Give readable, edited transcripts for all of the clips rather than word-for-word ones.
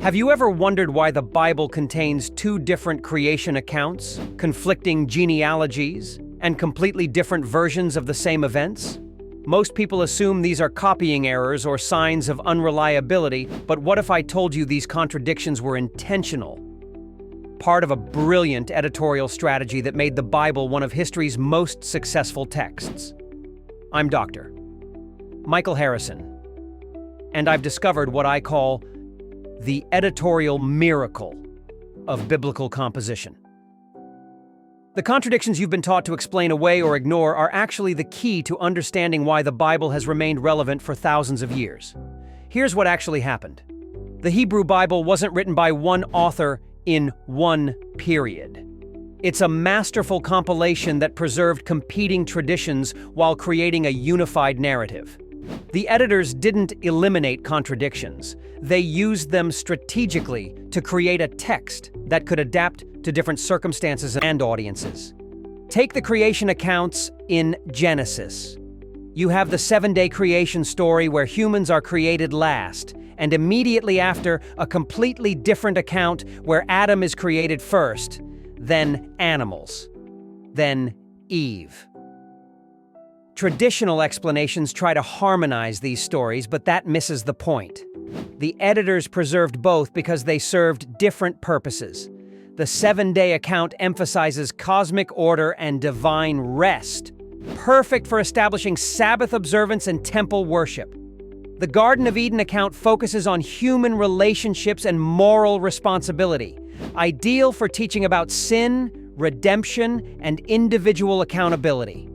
Have you ever wondered why the Bible contains two different creation accounts, conflicting genealogies, and completely different versions of the same events? Most people assume these are copying errors or signs of unreliability, but what if I told you these contradictions were intentional? Part of a brilliant editorial strategy that made the Bible one of history's most successful texts. I'm Dr. Michael Harrison, and I've discovered what I call the editorial miracle of biblical composition. The contradictions you've been taught to explain away or ignore are actually the key to understanding why the Bible has remained relevant for thousands of years. Here's what actually happened. The Hebrew Bible wasn't written by one author in one period. It's a masterful compilation that preserved competing traditions while creating a unified narrative. The editors didn't eliminate contradictions. They used them strategically to create a text that could adapt to different circumstances and audiences. Take the creation accounts in Genesis. You have the 7-day creation story where humans are created last, and immediately after, a completely different account where Adam is created first, then animals, then Eve. Traditional explanations try to harmonize these stories, but that misses the point. The editors preserved both because they served different purposes. The 7-day account emphasizes cosmic order and divine rest, perfect for establishing Sabbath observance and temple worship. The Garden of Eden account focuses on human relationships and moral responsibility, ideal for teaching about sin, redemption, and individual accountability.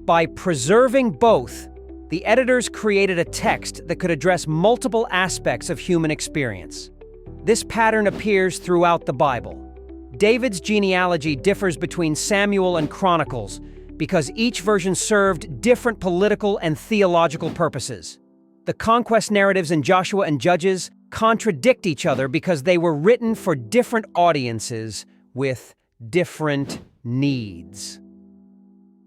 By preserving both, the editors created a text that could address multiple aspects of human experience. This pattern appears throughout the Bible. David's genealogy differs between Samuel and Chronicles because each version served different political and theological purposes. The conquest narratives in Joshua and Judges contradict each other because they were written for different audiences with different needs.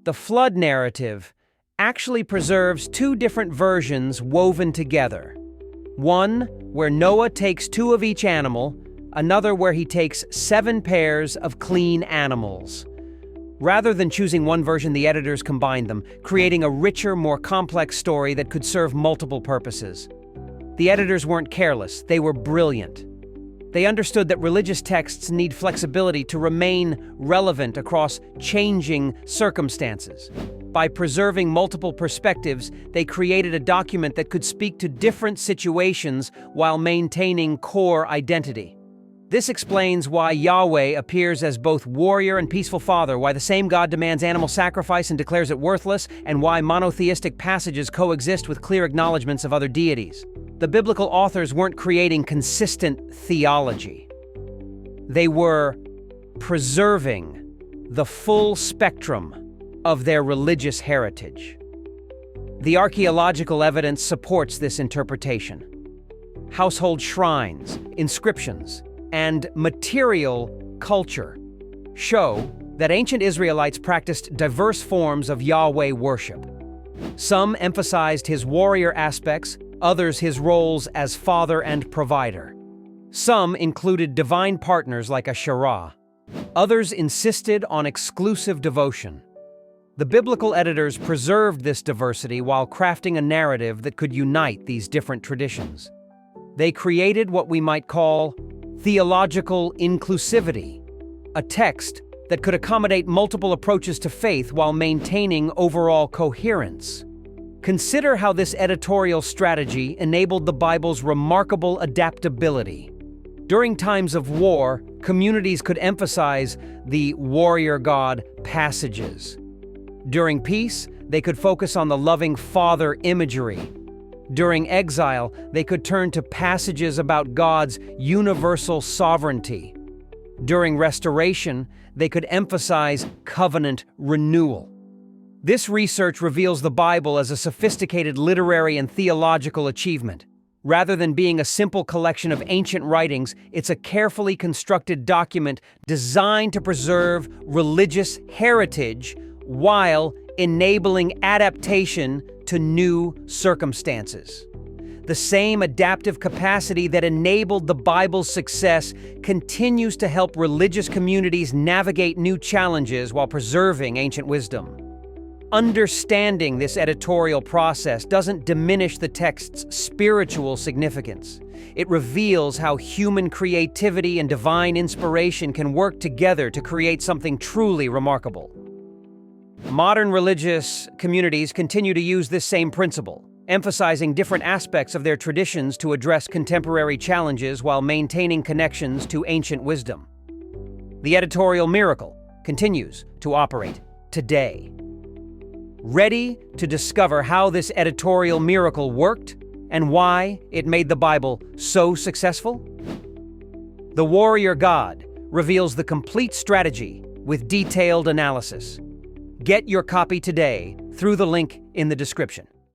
The flood narrative actually preserves two different versions woven together. One where Noah takes 2 of each animal, another where he takes 7 pairs of clean animals. Rather than choosing one version, the editors combined them, creating a richer, more complex story that could serve multiple purposes. The editors weren't careless, they were brilliant. They understood that religious texts need flexibility to remain relevant across changing circumstances. By preserving multiple perspectives, they created a document that could speak to different situations while maintaining core identity. This explains why Yahweh appears as both warrior and peaceful father, why the same God demands animal sacrifice and declares it worthless, and why monotheistic passages coexist with clear acknowledgments of other deities. The biblical authors weren't creating consistent theology. They were preserving the full spectrum of their religious heritage. The archaeological evidence supports this interpretation. Household shrines, inscriptions, and material culture show that ancient Israelites practiced diverse forms of Yahweh worship. Some emphasized his warrior aspects, others his roles as father and provider. Some included divine partners like Asherah. Others insisted on exclusive devotion. The biblical editors preserved this diversity while crafting a narrative that could unite these different traditions. They created what we might call theological inclusivity, a text that could accommodate multiple approaches to faith while maintaining overall coherence. Consider how this editorial strategy enabled the Bible's remarkable adaptability. During times of war, communities could emphasize the warrior God passages. During peace, they could focus on the loving father imagery. During exile, they could turn to passages about God's universal sovereignty. During restoration, they could emphasize covenant renewal. This research reveals the Bible as a sophisticated literary and theological achievement. Rather than being a simple collection of ancient writings, it's a carefully constructed document designed to preserve religious heritage while enabling adaptation to new circumstances. The same adaptive capacity that enabled the Bible's success continues to help religious communities navigate new challenges while preserving ancient wisdom. Understanding this editorial process doesn't diminish the text's spiritual significance. It reveals how human creativity and divine inspiration can work together to create something truly remarkable. Modern religious communities continue to use this same principle, emphasizing different aspects of their traditions to address contemporary challenges while maintaining connections to ancient wisdom. The editorial miracle continues to operate today. Ready to discover how this editorial miracle worked and why it made the Bible so successful? The Warrior God reveals the complete strategy with detailed analysis. Get your copy today through the link in the description.